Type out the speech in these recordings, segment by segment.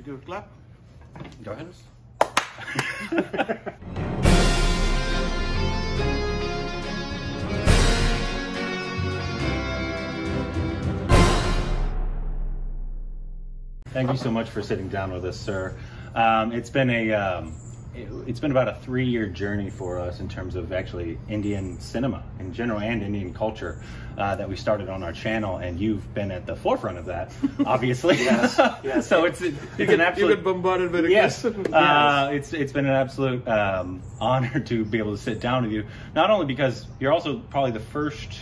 Should we give it a clap? Go ahead. Thank you so much for sitting down with us, sir. It's been about a 3-year journey for us in terms of actually Indian cinema in general and Indian culture that we started on our channel, and you've been at the forefront of that, obviously. Yes. So it's an absolute. You get bombarded by the yes. It's been an absolute honor to be able to sit down with you. Not only because you're also probably the first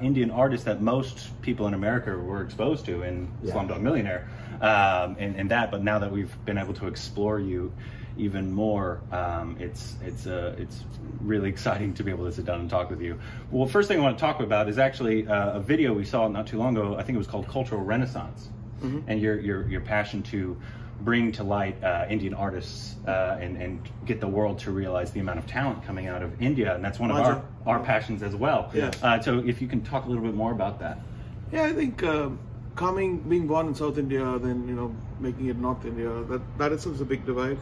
Indian artist that most people in America were exposed to in Slumdog Millionaire, and that. But now that we've been able to explore you even more, it's really exciting to be able to sit down and talk with you. Well, first thing I want to talk about is actually a video we saw not too long ago. I think it was called Cultural Renaissance, and your passion to bring to light Indian artists and get the world to realize the amount of talent coming out of India, and that's one of our passions as well. So if you can talk a little bit more about that. Yeah, I think being born in South India, then making it North India, that itself is a big divide.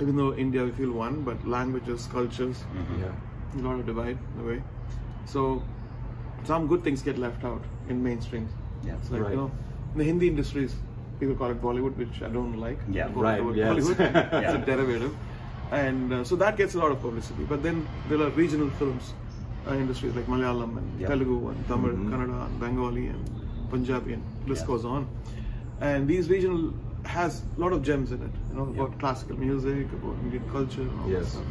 Even though India we feel one, but languages, cultures, a lot of divide in a way. So some good things get left out in mainstream. Yeah, it's like in the Hindi industries, people call it Bollywood, which I don't like. Yeah, Bollywood. It's a derivative, and so that gets a lot of publicity. But then there are regional films industries like Malayalam and Telugu and Tamil, Kannada and Bengali and Punjabi, and list goes on. And these regional has a lot of gems in it, about classical music, about Indian culture and all that stuff.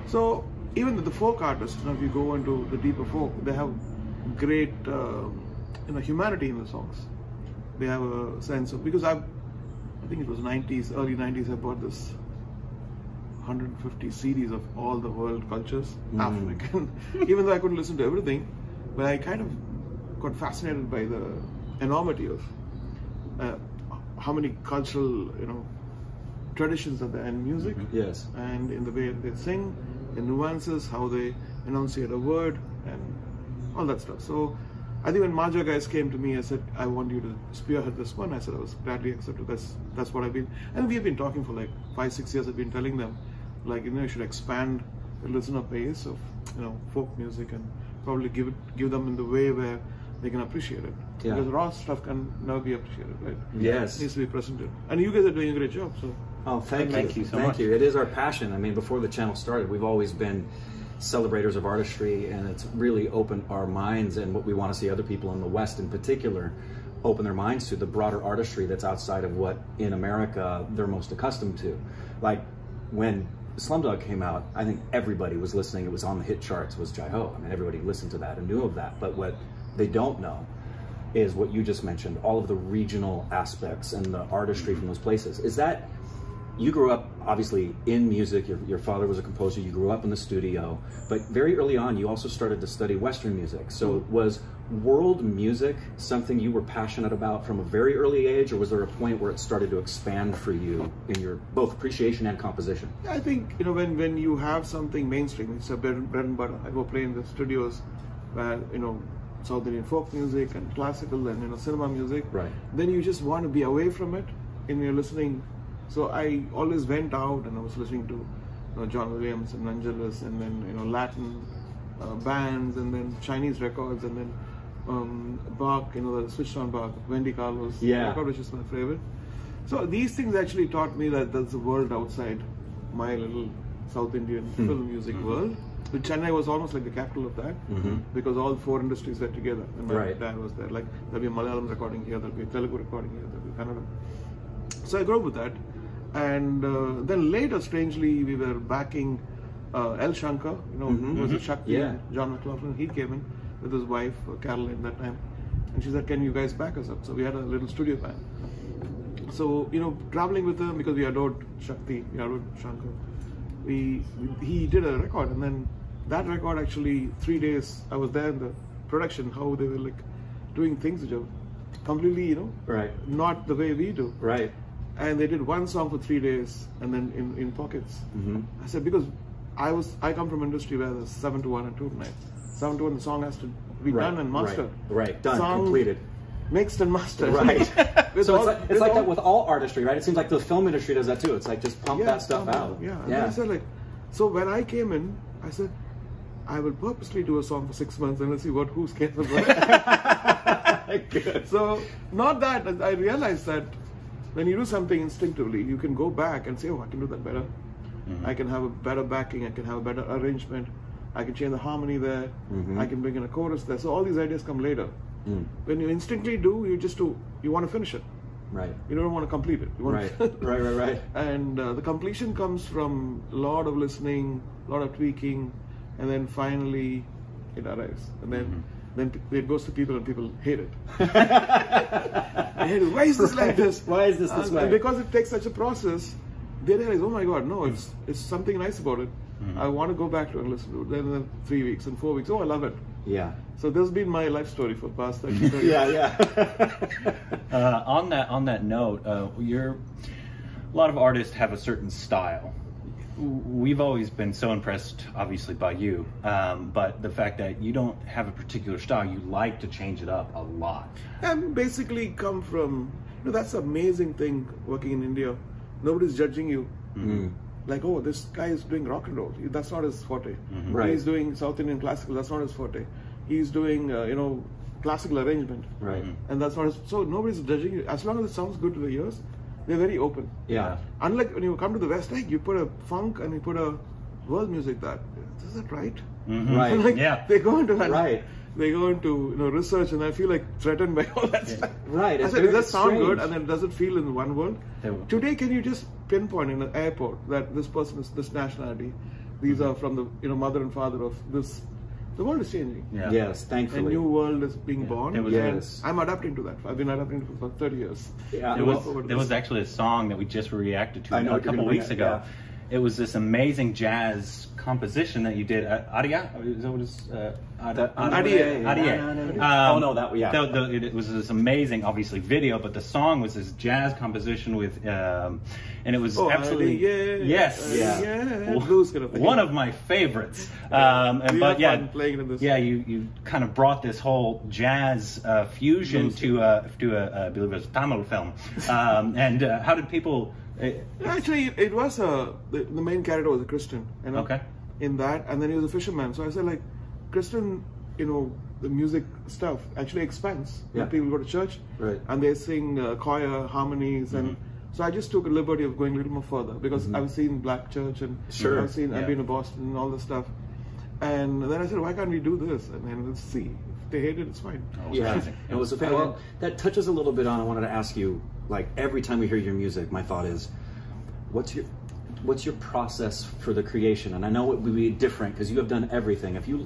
So even the folk artists, if you go into the deeper folk, they have great humanity in the songs. They have a sense of, because I think it was early 90s, I bought this 150 CDs of all the world cultures, African, even though I couldn't listen to everything, but I kind of got fascinated by the enormity of how many cultural, traditions are there in music, and in the way they sing, the nuances, how they enunciate a word, and all that stuff. So I think when Maja guys came to me, I said, I want you to spearhead this one. I said I was gladly accepted. That's what I've been, and we've been talking for like 5-6 years. I've been telling them, like, you should expand the listener base of folk music and probably give them in the way where they can appreciate it. Because raw stuff can never be appreciated, right? Yes. It needs to be presented. And you guys are doing a great job. So. Oh, thank you so much. Thank you. It is our passion. I mean, before the channel started, we've always been celebrators of artistry, and it's really opened our minds and what we want to see other people in the West in particular open their minds to, the broader artistry that's outside of what in America they're most accustomed to. Like when Slumdog came out, I think everybody was listening. It was on the hit charts, was Jai Ho. I mean, everybody listened to that and knew of that. But what they don't know is what you just mentioned, all of the regional aspects and the artistry from those places. Is that, you grew up obviously in music, your father was a composer, you grew up in the studio, but very early on you also started to study Western music. So was world music something you were passionate about from a very early age, or was there a point where it started to expand for you in your both appreciation and composition? I think, when you have something mainstream, it's a bread and butter. I go play in the studios where, South Indian folk music and classical and cinema music. Right. Then you just want to be away from it and you're listening. So I always went out and I was listening to John Williams and Angelus, and then Latin bands, and then Chinese records, and then Bach, the switched on Bach, Wendy Carlos record, which is my favorite. So these things actually taught me that there's a world outside my little South Indian film music world. But Chennai was almost like the capital of that, because all 4 industries were together. And my dad was there. Like, there'll be a Malayalam recording here, there'll be a Telugu recording here, there'll be Kannada. So I grew up with that. And then later, strangely, we were backing El Shankar, who was a Shakti, John McLaughlin. He came in with his wife, Caroline, that time. And she said, can you guys back us up? So we had a little studio band. So, traveling with him, because we adored Shakti, we adored Shankar. He did a record, and then that record actually 3 days I was there in the production, how they were like doing things which are completely not the way we do, and they did one song for 3 days and then in pockets. I said, because I come from industry where there's 7 to 1 and 2 to 9. 7 to 1, the song has to be done and mastered, done, completed. mixed and mastered. Right. So all, it's like that with all artistry, right? It seems like the film industry does that too. It's like just pump that stuff out. Yeah. And I said like, so when I came in, I said, I will purposely do a song for 6 months and let's see who's capable. So not that, I realized that when you do something instinctively, you can go back and say, oh, I can do that better. I can have a better backing, I can have a better arrangement, I can change the harmony there, I can bring in a chorus there. So all these ideas come later. When you instinctively do, you want to finish it. Right. You don't want to complete it. You want Right. And the completion comes from a lot of listening, a lot of tweaking, and then finally it arrives. And then it goes to people and people hate it. Why is this like this? Why is this way? And because it takes such a process, they realize, oh my God, no, it's something nice about it. I want to go back to it and listen to it. Then 3 weeks and 4 weeks, oh, I love it. Yeah. So this has been my life story for the past 30 years. On that note, a lot of artists have a certain style. We've always been so impressed, obviously, by you, but the fact that you don't have a particular style, you like to change it up a lot. And basically come from, that's the amazing thing working in India. Nobody's judging you. Like, oh, this guy is doing rock and roll. That's not his forte. Right. He's doing South Indian classical. That's not his forte. He's doing, classical arrangement. Right. And that's not his. So nobody's judging you. As long as it sounds good to the ears, they're very open. Yeah. Unlike when you come to the West, like you put a funk and you put a world music. Is that right? Right. Like, yeah. They go into that. Right. They go into research, and I feel like threatened by all that stuff. Right. I said, does that sound good? And then does it feel in one world? Today, can you just pinpoint in an airport that this person is this nationality? These are from the mother and father of this. The world is changing. Yeah. Yes, thankfully. A new world is being born. Yes. I'm adapting to that. I've been adapting to it for 30 years. Yeah. There was actually a song that we just reacted to a couple weeks ago. Yeah. It was this amazing jazz composition that you did. Aria? Is that what it's? It was this amazing, obviously, video, but the song was this jazz composition with, and it was absolutely blues kind of thing. One of my favorites. You kind of brought this whole jazz fusion to I believe it was a Tamil film. How did people? Actually, it was the main character was a Christian, Okay. In that, and then he was a fisherman. So I said, like, Christian, the music stuff actually expands. When people go to church, and they sing choir harmonies, and so I just took a liberty of going a little more further because I've seen Black Church and I've been to Boston and all this stuff, and then I said, why can't we do this? And then let's see. If they hate it, it's fine. It was a well, that touches a little bit on. I wanted to ask you. Like every time we hear your music, my thought is, what's your process for the creation? And I know it would be different because you have done everything. If you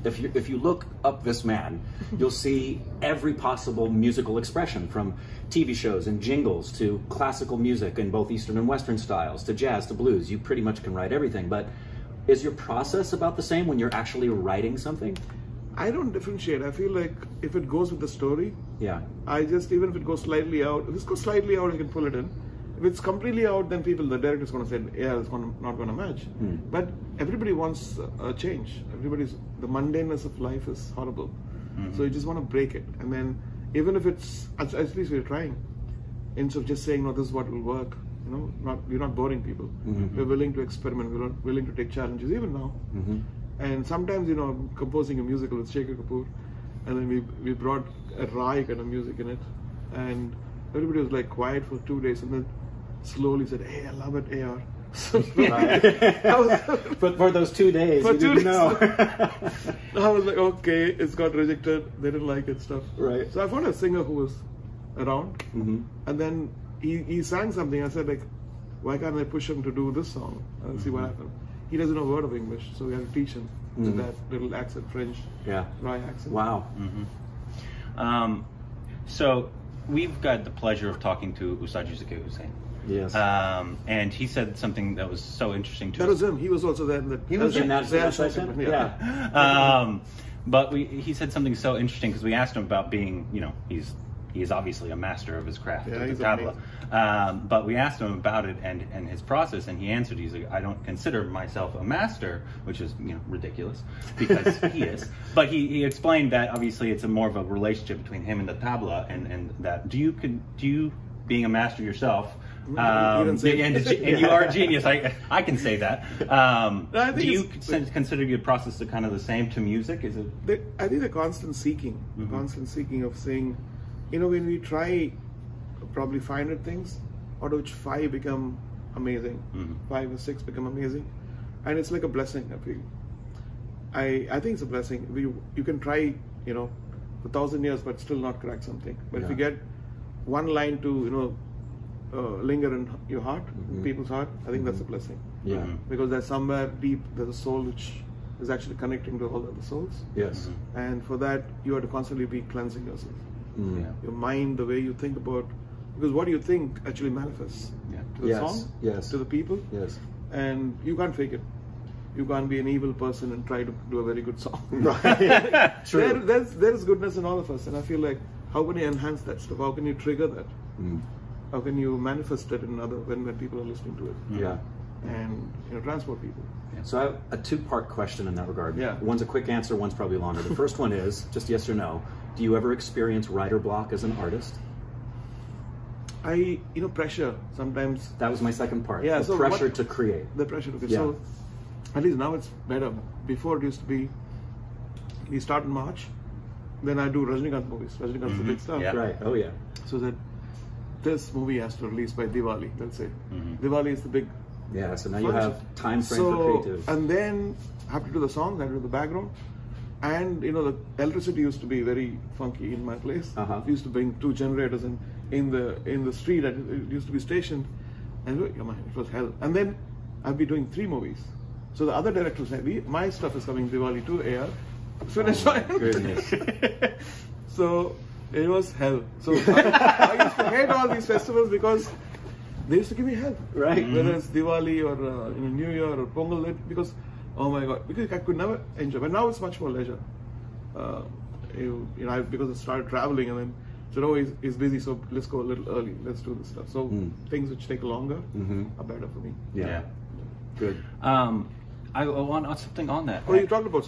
look up this man, you'll see every possible musical expression, from TV shows and jingles to classical music in both Eastern and Western styles to jazz to blues. You pretty much can write everything. But is your process about the same when you're actually writing something? I don't differentiate. I feel like if it goes with the story, even if it goes slightly out, if it goes slightly out, I can pull it in. If it's completely out, then the director's going to say, it's not going to match. But everybody wants a change. The mundaneness of life is horrible. So you just want to break it. And then, even if it's, at least we're trying. Instead of just saying, no, this is what will work. We're not boring people. We're willing to experiment. We're willing to take challenges, even now. And sometimes, I'm composing a musical with Shekhar Kapoor, and then we brought a Rai kind of music in it, and everybody was like quiet for 2 days, and then slowly said, hey, I love it, AR. But for those 2 days, you didn't know. I was like, okay, it's got rejected, they didn't like it, stuff. Right. So I found a singer who was around, and then he sang something. I said, like, why can't I push him to do this song and see what happens? He doesn't know a word of English, so we had to teach him to that little accent, French, Rai accent. Wow. So we've got the pleasure of talking to Ustad Zakir Hussain. Yes. And he said something that was so interesting to us. That was him. He was also there. He was in that session? Yeah. But he said something so interesting because we asked him about being, he's he is obviously a master of his craft, Yeah, of the he's tabla. But we asked him about it and his process, and he answered, he's like, I don't consider myself a master, which is, you know, ridiculous, because he is. But he explained that obviously it's a more of a relationship between him and the tabla, and that do you being a master yourself, and you are a genius, I can say that. Do you consider your process to kind of the same to music? Is it? I think the constant seeking, of saying, you know, when we try probably 500 things, out of which 5 become amazing, 5 or 6 become amazing, and it's like a blessing. I feel. I think it's a blessing. You can try, you know, for 1,000 years, but still not crack something. But if you get one line to, you know, linger in your heart, people's heart, I think that's a blessing. Yeah. Because there's somewhere deep, there's a soul which is actually connecting to all the other souls. Yes. And for that, you have to constantly be cleansing yourself. Your mind, the way you think about, because what you think actually manifests to the song, to the people. Yes. And you can't fake it. You can't be an evil person and try to do a very good song. Right. True. There's goodness in all of us, and I feel like, how can you enhance that stuff? How can you trigger that? How can you manifest it in other when people are listening to it? Yeah. And, you know, transport people. So I have a 2-part question in that regard. Yeah. One's a quick answer, one's probably longer. The first one is just yes or no. Do you ever experience writer block as an artist? Pressure sometimes. That was my second part. Yeah, the so pressure to create. The pressure to create. Yeah. So at least now it's better. Before it used to be, we start in March, then I do Rajinikanth movies. Rajinikanth's the big star. Yeah. Right. Oh yeah. So that this movie has to release by Diwali, let's say. Diwali is the big. Yeah. So now you have time frame for creative. And then I have to do the songs, I have to do the background. And you know, the electricity used to be very funky in my place. We used to bring 2 generators in the street. It used to be stationed, and it was hell. And then I'll be doing 3 movies. So the other directors said, my stuff is coming Diwali to AR. Finish. Goodness. So it was hell. So I used to hate all these festivals because they used to give me hell. Right. Whether it's Diwali or New Year or Pongal, because oh my God, because I could never enjoy. But now it's much more leisure. Because I started traveling and then said, oh, he's busy, so let's go a little early. Let's do this stuff. So things which take longer are better for me. Yeah. Good. I want something on that. Oh, you talked about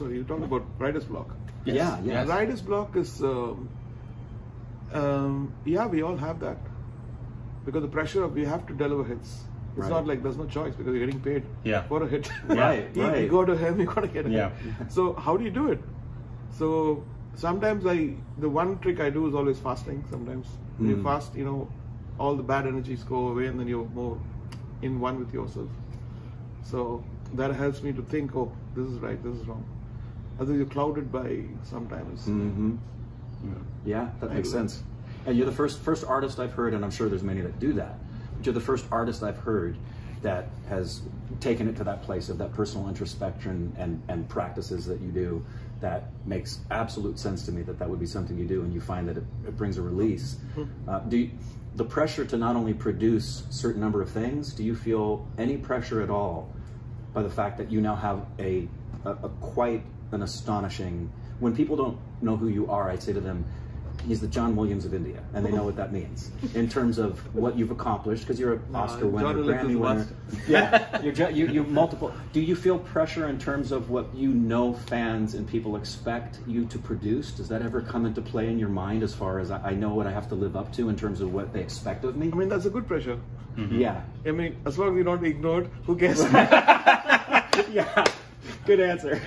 writer's block. Yes. Yeah. Writer's block is, we all have that. Because the pressure of we have to deliver hits. It's not like there's no choice because you're getting paid for a hit. Right. You go to him, you gotta get a hit. So how do you do it? So sometimes the one trick I do is always fasting. Sometimes when you fast, you know, all the bad energies go away and then you're more in one with yourself. So that helps me to think, oh, this is right, this is wrong. Otherwise you're clouded by sometimes. Yeah, that makes sense. And you're the first artist I've heard, and I'm sure there's many that do that, but you're the first artist I've heard that has taken it to that place of that personal introspection and practices that you do. That makes absolute sense to me that would be something you do, and you find that it brings a release. The pressure to not only produce a certain number of things, do you feel any pressure at all by the fact that you now have a quite an astonishing, when people don't know who you are, I'd say to them, he's the John Williams of India, and they know what that means in terms of what you've accomplished, because you're an Oscar winner, Grammy winner. Yeah, you multiple. Do you feel pressure in terms of what you know fans and people expect you to produce? Does that ever come into play in your mind as far as I know what I have to live up to in terms of what they expect of me? I mean, that's a good pressure. Yeah. I mean, as long as you're not ignored, who cares? Yeah. Good answer.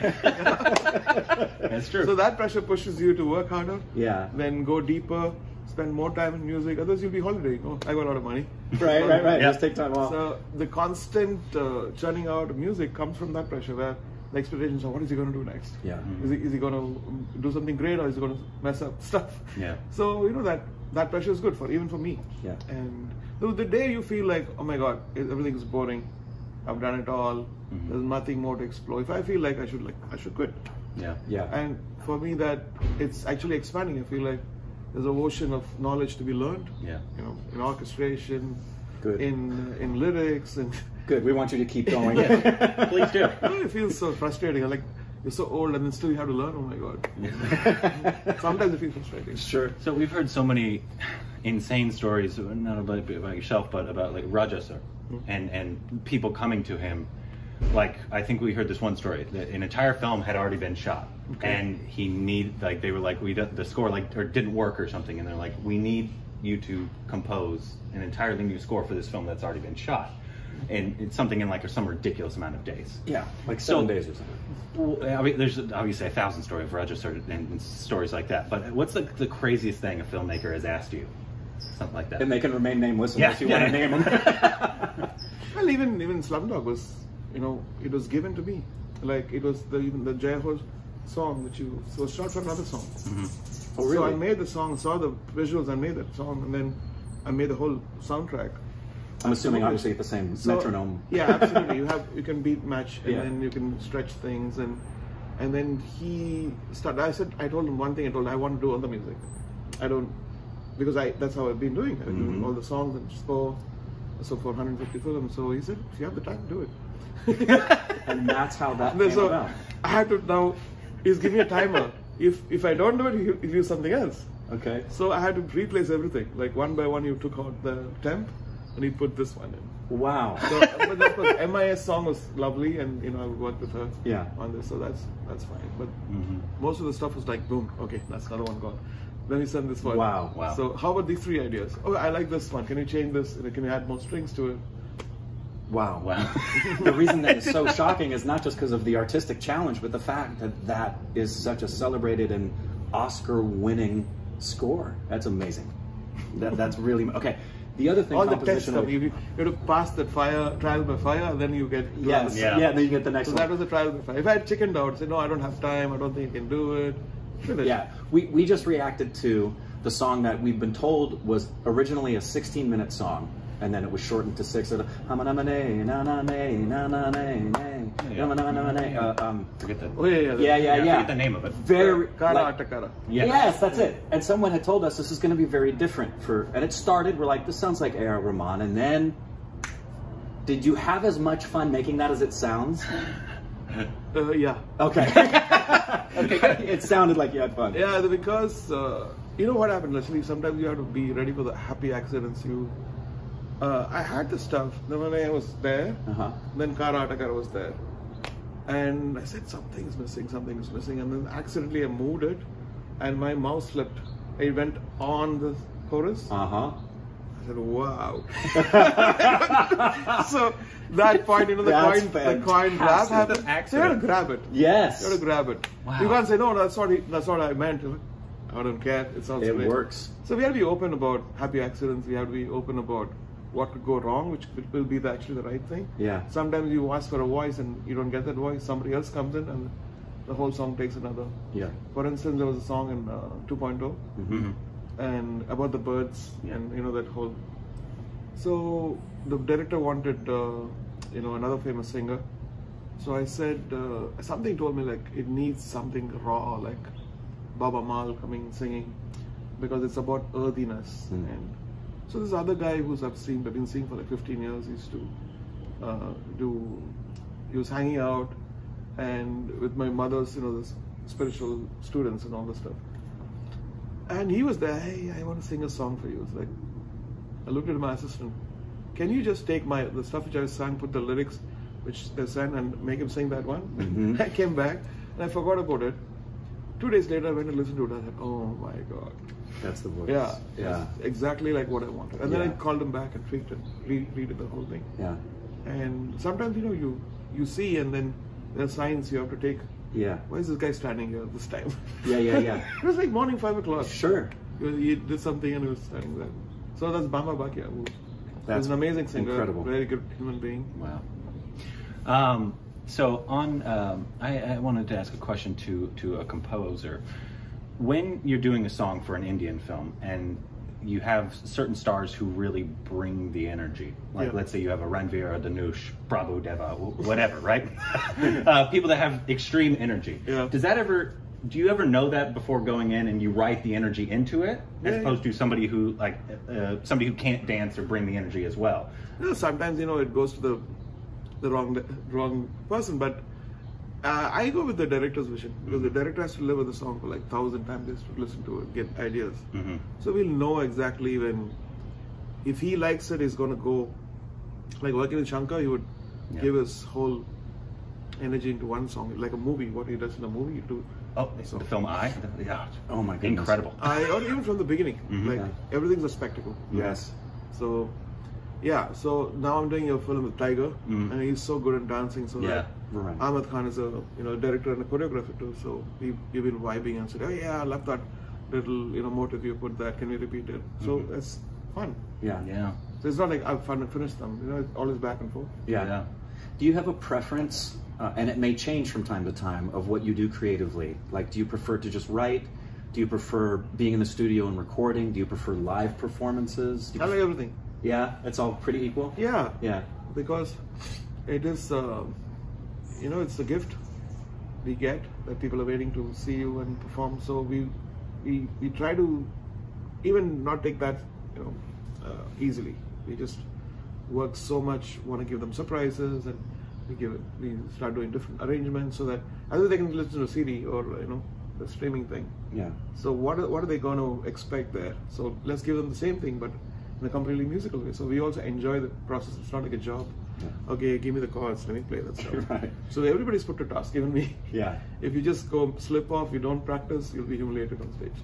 That's true. So that pressure pushes you to work harder. Yeah. Then go deeper, spend more time in music. Otherwise, you'll be holidaying. Oh, I got a lot of money. Right. Yeah. Just take time off. So the constant churning out of music comes from that pressure, where the expectations are, what is he going to do next? Yeah. Is he going to do something great, or is he going to mess up stuff? Yeah. So you know that pressure is good even for me. Yeah. And the day you feel like, oh my God, everything is boring. I've done it all. There's nothing more to explore. If I feel like I should quit. Yeah. And for me, that it's actually expanding. I feel like there's an ocean of knowledge to be learned. Yeah. You know, in orchestration, Good. in lyrics, and Good. We want you to keep going. Please do. it feels so frustrating. Like you're so old and then still you have to learn. Oh my God. Sometimes it feels frustrating. Sure. So we've heard so many insane stories, not about yourself, but about like Raja sir, and people coming to him. Like, I think we heard this one story that an entire film had already been shot, and they were like, the score didn't work or something, and they're like, we need you to compose an entirely new score for this film that's already been shot, and it's something in like some ridiculous amount of days. Yeah, like 7 days or something. Well, I mean, there's obviously 1,000 stories of Raja sir and stories like that, but what's the craziest thing a filmmaker has asked you? Something like that. And they can remain nameless unless you want to name them. Well, even Slumdog was, it was given to me. Like, it was even the Jai Ho song, which was shot for another song. Oh, really? So I made the song, saw the visuals, I made that song, and then I made the whole soundtrack. I'm assuming obviously at the same metronome. Yeah, absolutely. You can beat match, and then you can stretch things, and then he started. I told him one thing. I want to do all the music. I don't, because that's how I've been doing. I do all the songs and score. So for 150 films. So he said, if you have the time, do it. And that's how that came about. I had to now. He's giving me a timer. If I don't do it, he'll do something else. Okay. So I had to replace everything. Like one by one, you took out the temp, and he put this one in. Wow. So, but of course, MIS song was lovely, and I worked with her on this, so that's fine. But most of the stuff was like, boom, okay, that's another one gone. Then he sent this one. Wow. So how about these 3 ideas? Oh, I like this one. Can you change this? Can you add more strings to it? Wow. The reason that is so shocking is not just because of the artistic challenge, but the fact that is such a celebrated and Oscar-winning score. That's amazing. That's really okay. The other thing, all the tests, you have to pass that trial by fire, and then you get then you get the next one. So that was a trial by fire. If I had chickened out, said no, I don't have time, I don't think you can do it. Finish. Yeah, we just reacted to the song that we've been told was originally a 16-minute song, and then it was shortened to 6. Forget that. Forget the name of it. Very. Kara. Yes, that's it. And someone had told us this is going to be very different and it started. We're like, this sounds like RAHMAN, and then, did you have as much fun making that as it sounds? Yeah. Okay. Okay. It sounded like you had fun. Yeah, because you know what happened, Leslie? Sometimes you have to be ready for the happy accidents. I had the stuff. Then when I was there, then Kara was there, and I said something is missing, and then accidentally I moved it, and my mouse slipped. It went on the chorus. I said, wow. So that point, the coin grab happened. So you have to grab it. Yes. You have to grab it. Wow. You can't say, no, that's what I meant. I don't care. It sounds great. It works. So we have to be open about happy accidents. We have to be open about what could go wrong, which will be actually the right thing. Yeah. Sometimes you ask for a voice and you don't get that voice. Somebody else comes in and the whole song takes another. Yeah. For instance, there was a song in 2.0 and about the birds and that whole. So the director wanted another famous singer. So I said something told me like it needs something raw, like Baba Mal coming singing, because it's about earthiness. And so this other guy who's I've been seeing for like 15 years, he used to he was hanging out and with my mother's, this spiritual students and all this stuff. And he was there, hey, I want to sing a song for you. It's like, I looked at my assistant, can you just take the stuff which I sang, put the lyrics which they sang and make him sing that one? I came back and I forgot about it. 2 days later I went and listened to it. I said, oh my God. That's the voice. Yeah. Exactly like what I wanted. And then I called him back and redid the whole thing. Yeah. And sometimes, you see and then there are signs you have to take. Yeah. Why is this guy standing here this time? Yeah. It was like morning 5 o'clock. Sure. He did something and he was standing there. So that's Bama Bakia, who was an amazing singer. Incredible. Very good human being. Wow. So I wanted to ask a question to a composer. When you're doing a song for an Indian film and you have certain stars who really bring the energy, like let's say you have a Ranveer, a Dhanush, Prabhu Deva, whatever, right? People that have extreme energy. Yeah. Do you ever know that before going in and you write the energy into it, as opposed to somebody who can't dance or bring the energy as well? Sometimes it goes to the wrong person, but I go with the director's vision, because the director has to live with the song for like 1,000 times, just to listen to it, get ideas. So we'll know exactly when, if he likes it, he's going to go, like working with Shankar, he would give his whole energy into one song, like a movie, what he does in a movie. The film I? Yeah. Oh my goodness. Incredible. Or even from the beginning, like everything's a spectacle. Yes. So, yeah, so now I'm doing a film with Tiger, and he's so good at dancing, so that Ahmed Khan is a director and a choreographer too, so we've been vibing and said, oh yeah, I love that little motive you put that, can we repeat it? So it's fun. Yeah. So it's not like I've finished them, it's always back and forth. Yeah. Do you have a preference, and it may change from time to time, of what you do creatively? Like, do you prefer to just write? Do you prefer being in the studio and recording? Do you prefer live performances? I like everything. Yeah, it's all pretty equal? Yeah. Yeah. Because it is, it's a gift we get, that people are waiting to see you and perform. So we try to even not take that, easily. We just work so much, want to give them surprises, and we start doing different arrangements so that either they can listen to a CD or the streaming thing. Yeah. So what are they going to expect there? So let's give them the same thing, but in a completely musical way. So we also enjoy the process. It's not like a job. Yeah. Okay, give me the chords, let me play that stuff. Right. So everybody's put to task, even me. Yeah. If you just go slip off, you don't practice, you'll be humiliated on stage.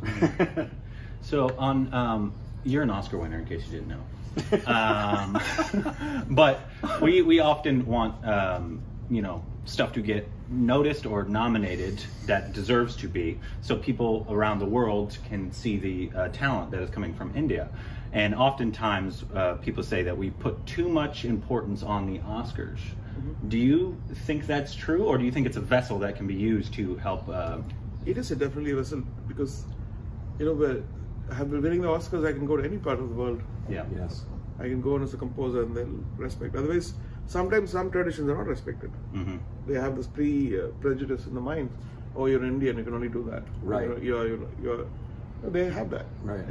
So you're an Oscar winner, in case you didn't know. But we often want stuff to get noticed or nominated that deserves to be, so people around the world can see the talent that is coming from India. And oftentimes people say that we put too much importance on the Oscars. Do you think that's true, or do you think it's a vessel that can be used to help? It is definitely a vessel, because I've been winning the Oscars, I can go to any part of the world. Yeah. Yes. I can go on as a composer and they'll respect. Otherwise, sometimes some traditions are not respected. They have this prejudice in the mind. Oh, you're Indian, you can only do that. Right. They have that. Right.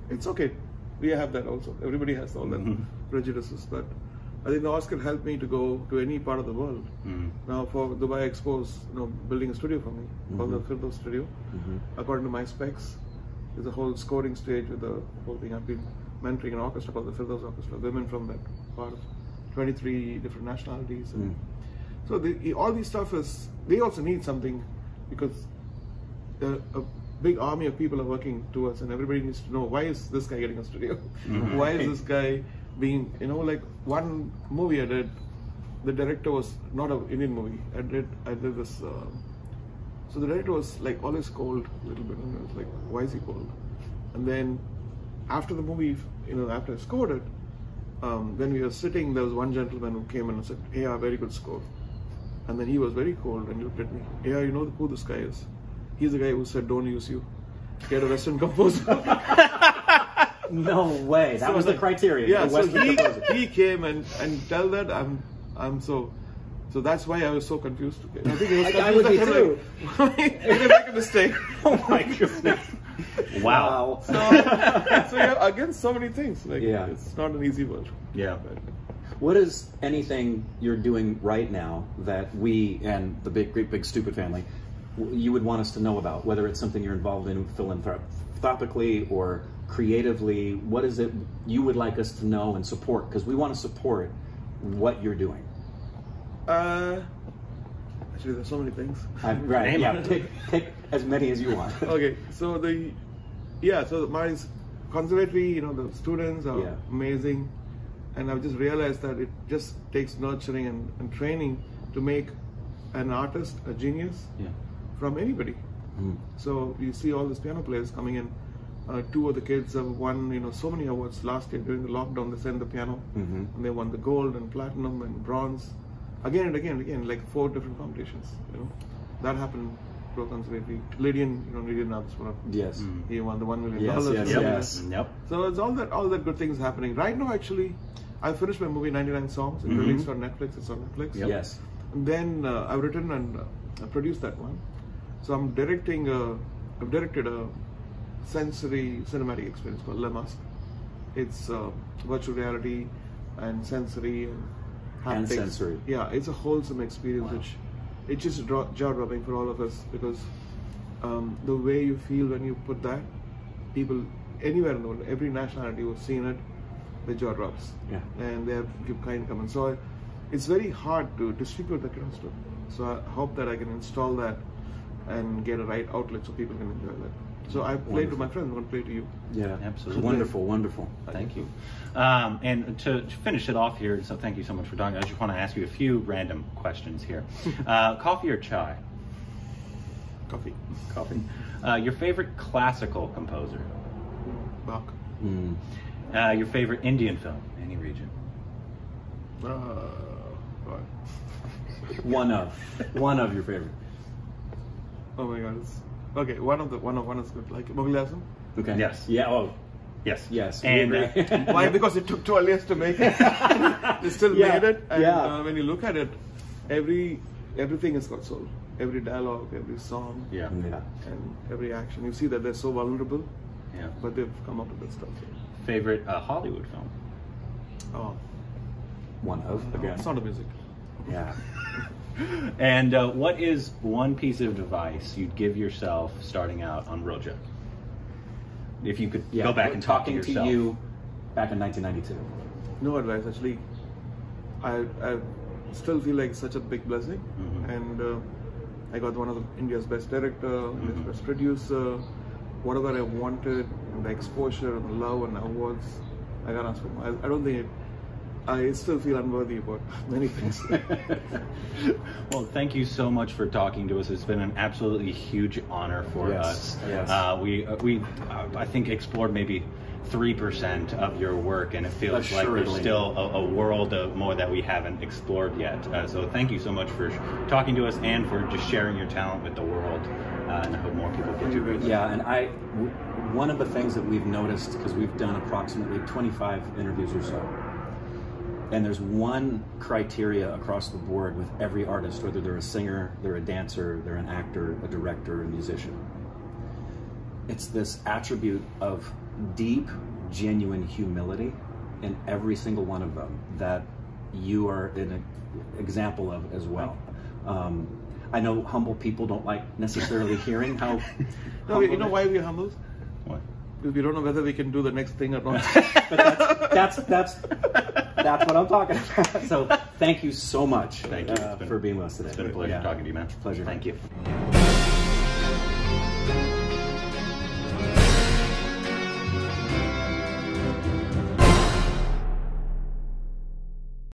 It's okay. We have that also. Everybody has all that prejudices. But I think the Oscar helped me to go to any part of the world. Now for Dubai Expos, building a studio for me, called the Firdaus Studio. According to my specs, there's a whole scoring stage with the whole thing. I've been mentoring an orchestra called the Firdaus Orchestra, women from that part of 23 different nationalities. So all these stuff they also need something, because a big army of people are working towards, and everybody needs to know, why is this guy getting a studio? Why is this guy being, like one movie I did, the director was not an Indian movie. I did this, so the director was like always cold a little bit, and I was like, why is he cold? And then after the movie, after I scored it, when we were sitting, there was one gentleman who came and said, hey, a very good score. And then he was very cold and looked at me. Yeah, you know who this guy is? He's the guy who said, don't use you. Get a Western composer. No way. That was the criteria. Yeah, so he came and tell that so that's why I was so confused. I think he was confused. I would be too. Like, did I make a mistake? Oh my goodness. Wow. So you're against so many things. Like, it's not an easy world. Yeah. What is anything you're doing right now that we and the great big stupid family you would want us to know about? Whether it's something you're involved in philanthropically or creatively, what is it you would like us to know and support? Because we want to support what you're doing. Actually, there's so many things. Right. Yeah. Pick as many as you want. Okay. So so my conservatory, the students are amazing, and I've just realized that it just takes nurturing and training to make an artist a genius from anybody. So you see all these piano players coming in. Two of the kids have won, so many awards last year during the lockdown. They sent the piano, and they won the gold and platinum and bronze, again and again and again, like 4 different competitions. That happened. Pro Conservatory. Lydian, Lydian Nathaswaram. Yes. He won the $1 million. Yes. Yep. So it's all that good things happening right now. Actually, I finished my movie 99 Songs. It released on Netflix. It's on Netflix. Yep. Yes. And then I've written and produced that one. So I've directed a sensory cinematic experience called Le Masque. It's virtual reality and sensory and haptics. And sensory. Yeah, it's a wholesome experience which it's just jaw-dropping for all of us, because the way you feel when you put that, people anywhere in the world, every nationality who's seen it, the jaw drops. Yeah. And they give kind comments. So it's very hard to distribute that kind of stuff. So I hope that I can install that and get a right outlet so people can enjoy that. So I played to my friends, I'm going to play to you. Yeah, absolutely. Wonderful, wonderful. Thank you. And to finish it off here, so thank you so much for talking. I just want to ask you a few random questions here. Coffee or chai? Coffee. Coffee. Your favorite classical composer? Bach. Your favorite Indian film, any region? One of your favorite. Oh my God! Okay, one is good. Like Mughal Azam. Okay. Yes. Yeah. Oh. Yes. Yes. And why? Because it took 12 years to make it. They still made it. And when you look at it, everything has got soul. Every dialogue, every song, yeah, and every action. You see that they're so vulnerable. Yeah. But they've come up with that stuff. Favorite Hollywood film? Oh. One of again. Sound of Music. Yeah. And what is one piece of advice you'd give yourself starting out on Roja? If you could go back and talk to yourself. Talking to you back in 1992. No advice, actually. I still feel like such a big blessing. And I got one of India's best director, India's best producer, whatever I wanted, and the exposure and the love and the awards, I got asked for more. I don't think I still feel unworthy about many things. Well, thank you so much for talking to us. It's been an absolutely huge honor for us. Yes. We I think explored maybe 3% of your work, and it feels like there's still a world of more that we haven't explored yet. So thank you so much for talking to us and for just sharing your talent with the world. And I hope more people get to read it. Yeah, and one of the things that we've noticed, because we've done approximately 25 interviews or so, and there's one criteria across the board with every artist, whether they're a singer, they're a dancer, they're an actor, a director, a musician. It's this attribute of deep, genuine humility in every single one of them that you are an example of as well. I know humble people don't like necessarily hearing how. No, you know why we're humble? What? Because we don't know whether we can do the next thing or not. But that's what I'm talking about. So thank you so much for being with us today. It's been a pleasure talking to you, man. Pleasure. Thank you.